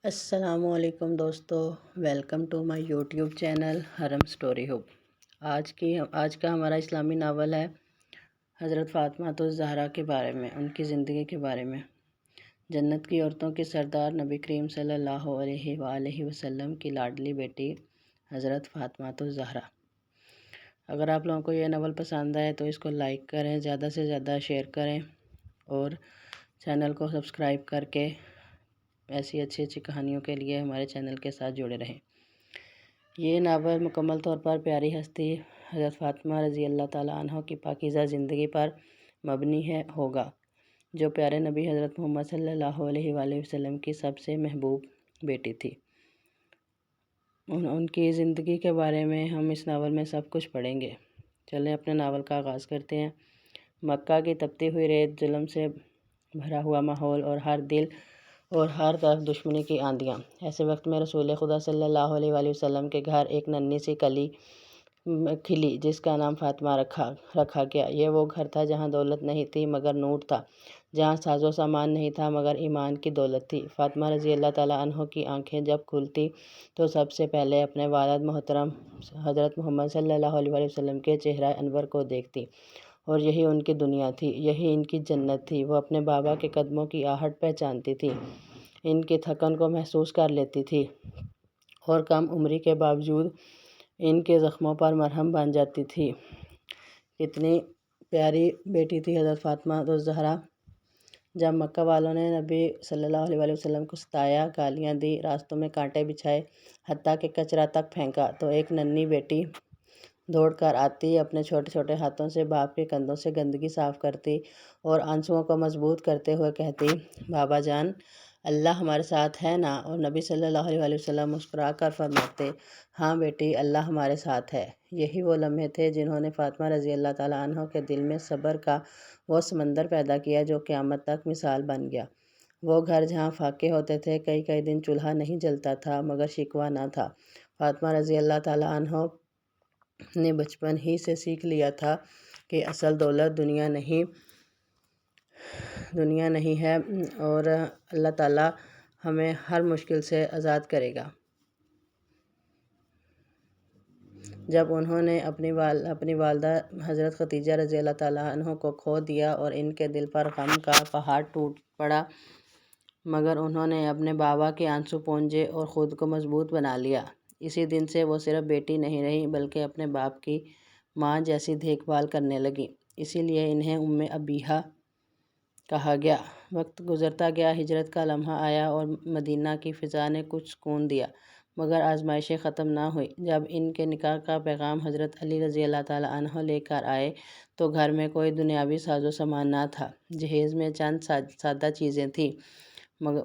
السلام علیکم دوستو، welcome to my YouTube channel Haram story hub. آج کا ہمارا اسلامی ناول ہے حضرت فاطمہ الزہرا کے بارے میں، ان کی زندگی کے بارے میں۔ جنت کی عورتوں کی سردار نبی کریم صلی اللہ علیہ وآلہ وسلم کی لاڈلی بیٹی حضرت فاطمہ الزہرا۔ اگر آپ لوگوں کو یہ ناول پسند آئے تو اس کو لائک کریں، زیادہ سے زیادہ شیئر کریں اور چینل کو سبسکرائب کر کے ایسی اچھی کہانیوں کے لیے ہمارے چینل کے ساتھ جڑے رہیں۔ یہ ناول مکمل طور پر پیاری ہستی حضرت فاطمہ رضی اللہ تعالیٰ عنہ کی پاکیزہ زندگی پر مبنی ہوگا، جو پیارے نبی حضرت محمد صلی اللہ علیہ وآلہ وسلم کی سب سے محبوب بیٹی تھی۔ ان کی زندگی کے بارے میں ہم اس ناول میں سب کچھ پڑھیں گے۔ چلیں اپنے ناول کا آغاز کرتے ہیں۔ مکہ کی تپتی ہوئی ریت، ظلم سے بھرا ہوا ماحول اور ہر طرف دشمنی کی آندیاں۔ ایسے وقت میں رسول خدا صلی اللہ علیہ وآلہ وسلم کے گھر ایک ننھی سی کلی کھلی جس کا نام فاطمہ رکھا گیا۔ یہ وہ گھر تھا جہاں دولت نہیں تھی مگر نور تھا، جہاں ساز و سامان نہیں تھا مگر ایمان کی دولت تھی۔ فاطمہ رضی اللہ تعالیٰ عنہ کی آنکھیں جب کھلتی تو سب سے پہلے اپنے والد محترم حضرت محمد صلی اللہ علیہ وآلہ وسلم کے چہرہ انور کو دیکھتی، اور یہی ان کی دنیا تھی، یہی ان کی جنت تھی۔ وہ اپنے بابا کے قدموں کی آہٹ پہچانتی تھی، ان کی تھکن کو محسوس کر لیتی تھی اور کم عمری کے باوجود ان کے زخموں پر مرہم بن جاتی تھی۔ کتنی پیاری بیٹی تھی حضرت فاطمہ الزہرا۔ جب مکہ والوں نے نبی صلی اللہ علیہ وآلہ وسلم کو ستایا، گالیاں دی، راستوں میں کانٹے بچھائے، حتیٰ کہ کچرا تک پھینکا، تو ایک ننھی بیٹی دوڑ کر آتی، اپنے چھوٹے چھوٹے ہاتھوں سے باپ کے کندھوں سے گندگی صاف کرتی اور آنسوؤں کو مضبوط کرتے ہوئے کہتی، بابا جان، اللہ ہمارے ساتھ ہے نا؟ اور نبی صلی اللہ علیہ وآلہ وسلم مسکرا کر فرماتے، ہاں بیٹی، اللہ ہمارے ساتھ ہے۔ یہی وہ لمحے تھے جنہوں نے فاطمہ رضی اللہ تعالیٰ عنہ کے دل میں صبر کا وہ سمندر پیدا کیا جو قیامت تک مثال بن گیا۔ وہ گھر جہاں فاقے ہوتے تھے، کئی دن چولہا نہیں جلتا تھا مگر شکوہ نہ تھا۔ فاطمہ رضی اللہ تعالیٰ عنہ نے بچپن ہی سے سیکھ لیا تھا کہ اصل دولت دنیا نہیں ہے، اور اللہ تعالیٰ ہمیں ہر مشکل سے آزاد کرے گا۔ جب انہوں نے اپنی والدہ حضرت خدیجہ رضی اللہ تعالیٰ عنہ کو کھو دیا اور ان کے دل پر غم کا پہاڑ ٹوٹ پڑا، مگر انہوں نے اپنے بابا کے آنسو پونچھے اور خود کو مضبوط بنا لیا۔ اسی دن سے وہ صرف بیٹی نہیں رہی بلکہ اپنے باپ کی ماں جیسی دیکھ بھال کرنے لگی، اسی لیے انہیں ام ابیہا کہا گیا۔ وقت گزرتا گیا، ہجرت کا لمحہ آیا اور مدینہ کی فضا نے کچھ سکون دیا، مگر آزمائشیں ختم نہ ہوئیں۔ جب ان کے نکاح کا پیغام حضرت علی رضی اللہ تعالیٰ عنہ لے کر آئے تو گھر میں کوئی دنیاوی ساز و سامان نہ تھا، جہیز میں چند سادہ چیزیں تھیں،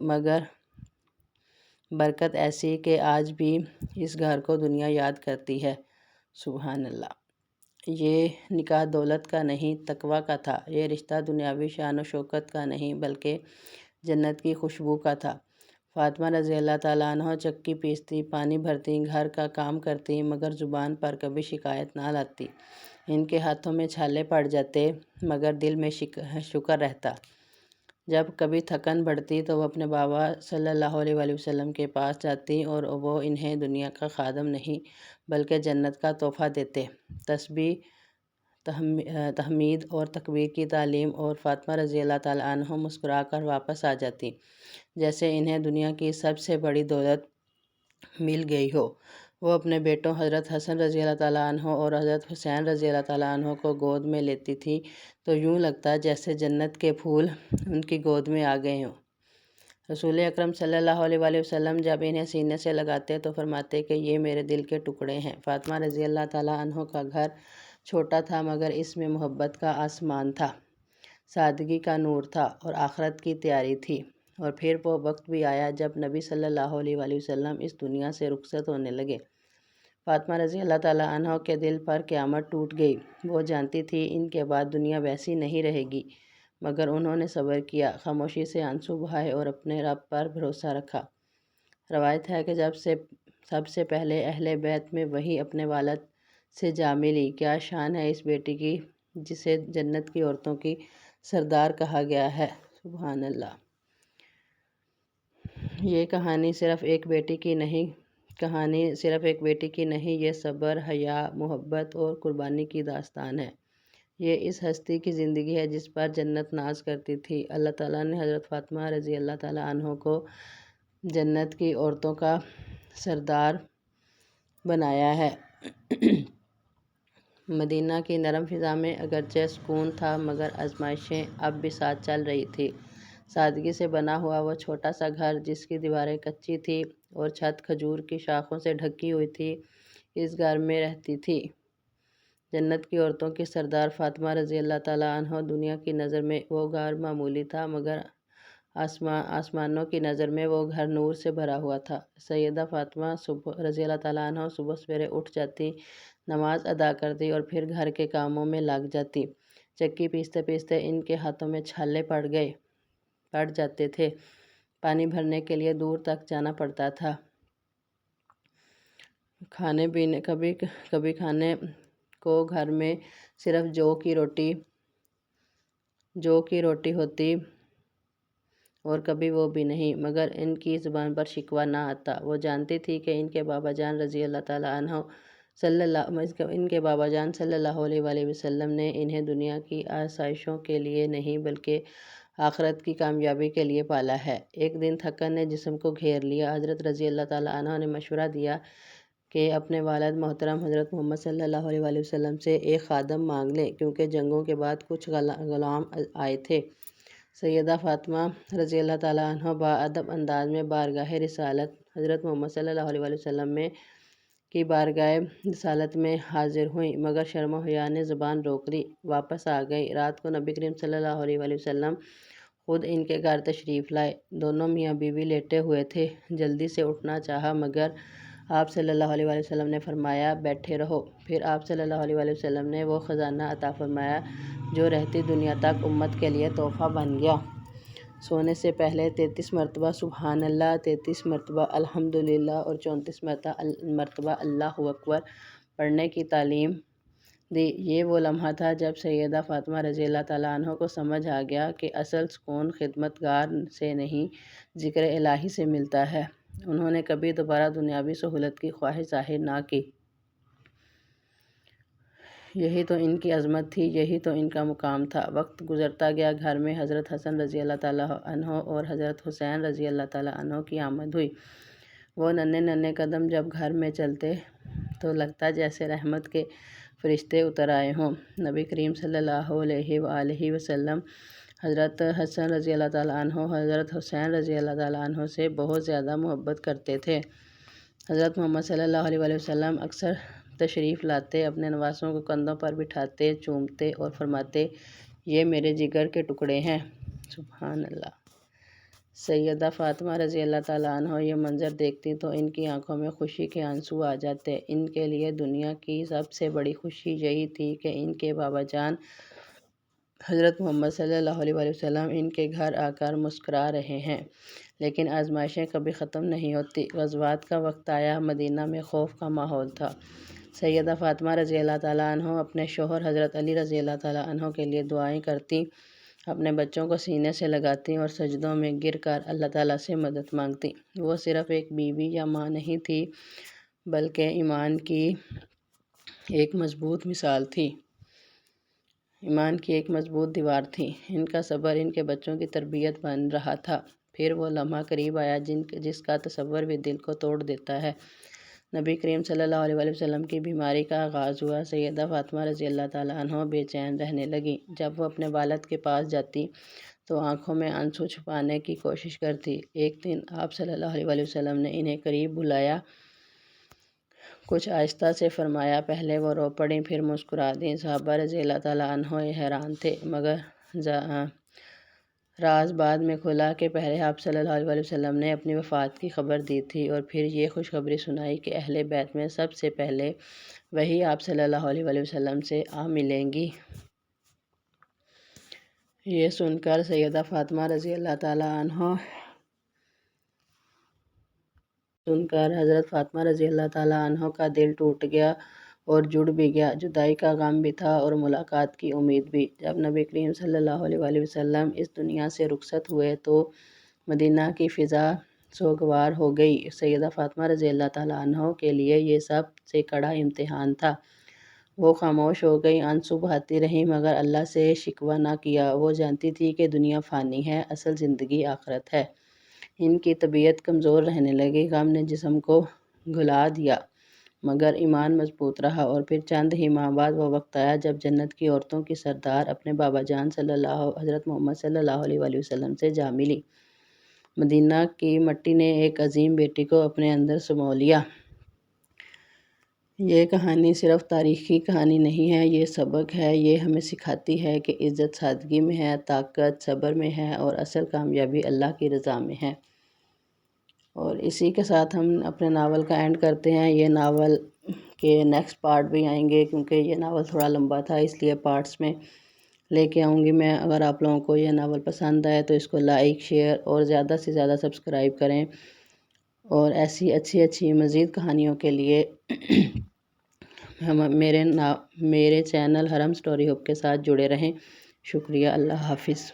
مگر برکت ایسی کہ آج بھی اس گھر کو دنیا یاد کرتی ہے۔ سبحان اللہ! یہ نکاح دولت کا نہیں، تقویٰ کا تھا۔ یہ رشتہ دنیاوی شان و شوکت کا نہیں بلکہ جنت کی خوشبو کا تھا۔ فاطمہ رضی اللہ تعالیٰ عنہ چکی پیستی، پانی بھرتی، گھر کا کام کرتی، مگر زبان پر کبھی شکایت نہ لاتی۔ ان کے ہاتھوں میں چھالے پڑ جاتے مگر دل میں شکر رہتا۔ جب کبھی تھکن بڑھتی تو وہ اپنے بابا صلی اللہ علیہ وآلہ وسلم کے پاس جاتی اور وہ انہیں دنیا کا خادم نہیں بلکہ جنت کا تحفہ دیتے، تسبیح، تحمید اور تکبیر کی تعلیم، اور فاطمہ رضی اللہ تعالیٰ عنہ مسکرا کر واپس آ جاتی جیسے انہیں دنیا کی سب سے بڑی دولت مل گئی ہو۔ وہ اپنے بیٹوں حضرت حسن رضی اللہ تعالیٰ عنہ اور حضرت حسین رضی اللہ تعالیٰ عنہ کو گود میں لیتی تھی تو یوں لگتا جیسے جنت کے پھول ان کی گود میں آ گئے ہوں۔ رسول اکرم صلی اللہ علیہ وآلہ وسلم جب انہیں سینے سے لگاتے تو فرماتے کہ یہ میرے دل کے ٹکڑے ہیں۔ فاطمہ رضی اللہ تعالیٰ عنہ کا گھر چھوٹا تھا مگر اس میں محبت کا آسمان تھا، سادگی کا نور تھا اور آخرت کی تیاری تھی۔ اور پھر وہ وقت بھی آیا جب نبی صلی اللہ علیہ وآلہ وسلم اس دنیا سے رخصت ہونے لگے۔ فاطمہ رضی اللہ تعالیٰ عنہ کے دل پر قیامت ٹوٹ گئی۔ وہ جانتی تھی ان کے بعد دنیا ویسی نہیں رہے گی، مگر انہوں نے صبر کیا، خاموشی سے آنسو بہائے اور اپنے رب پر بھروسہ رکھا۔ روایت ہے کہ سب سے پہلے اہل بیت میں وحی اپنے والد سے جا ملی۔ کیا شان ہے اس بیٹی کی جسے جنت کی عورتوں کی سردار کہا گیا ہے! سبحان اللہ! یہ کہانی صرف ایک بیٹی کی نہیں، یہ صبر، حیا، محبت اور قربانی کی داستان ہے۔ یہ اس ہستی کی زندگی ہے جس پر جنت ناز کرتی تھی۔ اللہ تعالیٰ نے حضرت فاطمہ رضی اللہ تعالیٰ عنہ کو جنت کی عورتوں کا سردار بنایا ہے۔ مدینہ کی نرم فضا میں اگرچہ سکون تھا مگر آزمائشیں اب بھی ساتھ چل رہی تھی۔ سادگی سے بنا ہوا وہ چھوٹا سا گھر جس کی دیواریں کچی تھی اور چھت کھجور کی شاخوں سے ڈھکی ہوئی تھی، اس گھر میں رہتی تھی جنت کی عورتوں کی سردار فاطمہ رضی اللہ تعالیٰ عنہ۔ دنیا کی نظر میں وہ گھر معمولی تھا مگر آسمانوں کی نظر میں وہ گھر نور سے بھرا ہوا تھا۔ سیدہ فاطمہ رضی اللہ تعالیٰ عنہ صبح سویرے اٹھ جاتی، نماز ادا کرتی اور پھر گھر کے کاموں میں لگ جاتی۔ چکی پیستے پیستے ان کے ہاتھوں میں چھالے پڑ جاتے تھے، پانی بھرنے کے لیے دور تک جانا پڑتا تھا۔ کبھی کھانے کو گھر میں صرف جو کی روٹی ہوتی اور کبھی وہ بھی نہیں، مگر ان کی زبان پر شکوہ نہ آتا۔ وہ جانتی تھی کہ ان کے بابا جان رضی اللہ تعالیٰ عنہ صلی اللہ علیہ وآلہ وسلم نے انہیں دنیا کی آسائشوں کے لیے نہیں بلکہ آخرت کی کامیابی کے لیے پالا ہے۔ ایک دن تھکن نے جسم کو گھیر لیا۔ حضرت رضی اللہ تعالیٰ عنہ نے مشورہ دیا کہ اپنے والد محترم حضرت محمد صلی اللہ علیہ وآلہ وسلم سے ایک خادم مانگ لیں کیونکہ جنگوں کے بعد کچھ غلام آئے تھے۔ سیدہ فاطمہ رضی اللہ تعالیٰ عنہ باادب انداز میں بارگاہ رسالت حضرت محمد صلی اللہ علیہ وآلہ وسلم کی بارگاہ رسالت میں حاضر ہوئیں مگر شرم و حیا نے زبان روک لی، واپس آ گئیں۔ رات کو نبی کریم صلی اللہ علیہ وآلہ وسلم خود ان کے گھر تشریف لائے۔ دونوں میاں بیوی لیٹے ہوئے تھے، جلدی سے اٹھنا چاہا مگر آپ صلی اللہ علیہ وآلہ وسلم نے فرمایا بیٹھے رہو۔ پھر آپ صلی اللہ علیہ وآلہ وسلم نے وہ خزانہ عطا فرمایا جو رہتی دنیا تک امت کے لیے تحفہ بن گیا۔ سونے سے پہلے 33 مرتبہ سبحان اللہ، 33 مرتبہ الحمدللہ اور 34 مرتبہ اللہ اکبر پڑھنے کی تعلیم دی۔ یہ وہ لمحہ تھا جب سیدہ فاطمہ رضی اللہ تعالیٰ عنہ کو سمجھ آ گیا کہ اصل سکون خدمت گار سے نہیں ذکر الہی سے ملتا ہے۔ انہوں نے کبھی دوبارہ دنیاوی سہولت کی خواہش ظاہر نہ کی۔ یہی تو ان کی عظمت تھی، یہی تو ان کا مقام تھا۔ وقت گزرتا گیا، گھر میں حضرت حسن رضی اللہ تعالیٰ عنہ اور حضرت حسین رضی اللہ تعالیٰ عنہ کی آمد ہوئی۔ وہ ننھے قدم جب گھر میں چلتے تو لگتا جیسے رحمت کے فرشتے اتر آئے ہوں۔ نبی کریم صلی اللہ علیہ وآلہ وسلم حضرت حسن رضی اللہ تعالیٰ عنہ حضرت حسین رضی اللہ تعالیٰ عنہ سے بہت زیادہ محبت کرتے تھے۔ حضرت محمد صلی اللہ علیہ وآلہ وسلم اکثر تشریف لاتے، اپنے نواسوں کو کندھوں پر بٹھاتے، چومتے اور فرماتے یہ میرے جگر کے ٹکڑے ہیں۔ سبحان اللہ۔ سیدہ فاطمہ رضی اللہ تعالیٰ عنہ یہ منظر دیکھتی تو ان کی آنکھوں میں خوشی کے آنسو آ جاتے۔ ان کے لیے دنیا کی سب سے بڑی خوشی یہی تھی کہ ان کے بابا جان حضرت محمد صلی اللہ علیہ وآلہ وسلم ان کے گھر آ کر مسکرا رہے ہیں۔ لیکن آزمائشیں کبھی ختم نہیں ہوتی۔ غزوات کا وقت آیا، مدینہ میں خوف کا ماحول تھا۔ سیدہ فاطمہ رضی اللہ تعالیٰ عنہ اپنے شوہر حضرت علی رضی اللہ تعالیٰ عنہ کے لیے دعائیں کرتی، اپنے بچوں کو سینے سے لگاتی اور سجدوں میں گر کر اللہ تعالیٰ سے مدد مانگتی۔ وہ صرف ایک بیوی یا ماں نہیں تھی بلکہ ایمان کی ایک مضبوط مثال تھی، ایمان کی ایک مضبوط دیوار تھی۔ ان کا صبر ان کے بچوں کی تربیت بن رہا تھا۔ پھر وہ لمحہ قریب آیا جس کا تصور بھی دل کو توڑ دیتا ہے۔ نبی کریم صلی اللہ علیہ وآلہ وسلم کی بیماری کا آغاز ہوا۔ سیدہ فاطمہ رضی اللہ تعالیٰ عنہ بے چین رہنے لگیں۔ جب وہ اپنے والد کے پاس جاتی تو آنکھوں میں آنسو چھپانے کی کوشش کرتی۔ ایک دن آپ صلی اللہ علیہ وآلہ وسلم نے انہیں قریب بلایا، کچھ آہستہ سے فرمایا، پہلے وہ رو پڑیں پھر مسکرا دیں۔ صحابہ رضی اللہ تعالیٰ عنہ حیران تھے مگر راز بعد میں کھلا کہ پہلے آپ صلی اللہ علیہ وسلم نے اپنی وفات کی خبر دی تھی اور پھر یہ خوشخبری سنائی کہ اہل بیت میں سب سے پہلے وحی آپ صلی اللہ علیہ وسلم سے آ ملیں گی۔ یہ سن کر سیدہ فاطمہ رضی اللہ تعالیٰ عنہ حضرت فاطمہ رضی اللہ تعالیٰ عنہ کا دل ٹوٹ گیا اور جڑ بھی گیا۔ جدائی کا غم بھی تھا اور ملاقات کی امید بھی۔ جب نبی کریم صلی اللہ علیہ وسلم اس دنیا سے رخصت ہوئے تو مدینہ کی فضا سوگوار ہو گئی۔ سیدہ فاطمہ رضی اللہ تعالیٰ عنہ کے لیے یہ سب سے کڑا امتحان تھا۔ وہ خاموش ہو گئیں، آنسو بہاتی رہیں، مگر اللہ سے شکوہ نہ کیا۔ وہ جانتی تھی کہ دنیا فانی ہے، اصل زندگی آخرت ہے۔ ان کی طبیعت کمزور رہنے لگی، غم نے جسم کو گھلا دیا، مگر ایمان مضبوط رہا۔ اور پھر چند ہی ماہ بعد وہ وقت آیا جب جنت کی عورتوں کی سردار اپنے بابا جان حضرت محمد صلی اللہ علیہ وآلہ وسلم سے جا ملی۔ مدینہ کی مٹی نے ایک عظیم بیٹی کو اپنے اندر سمو لیا۔ یہ کہانی صرف تاریخی کہانی نہیں ہے، یہ سبق ہے۔ یہ ہمیں سکھاتی ہے کہ عزت سادگی میں ہے، طاقت صبر میں ہے، اور اصل کامیابی اللہ کی رضا میں ہے۔ اور اسی کے ساتھ ہم اپنے ناول کا اینڈ کرتے ہیں۔ یہ ناول کے نیکسٹ پارٹ بھی آئیں گے، کیونکہ یہ ناول تھوڑا لمبا تھا، اس لیے پارٹس میں لے کے آؤں گی میں۔ اگر آپ لوگوں کو یہ ناول پسند آئے تو اس کو لائک، شیئر اور زیادہ سے زیادہ سبسکرائب کریں، اور ایسی اچھی مزید کہانیوں کے لیے میرے چینل حرم اسٹوری ہب کے ساتھ جڑے رہیں۔ شکریہ، اللہ حافظ۔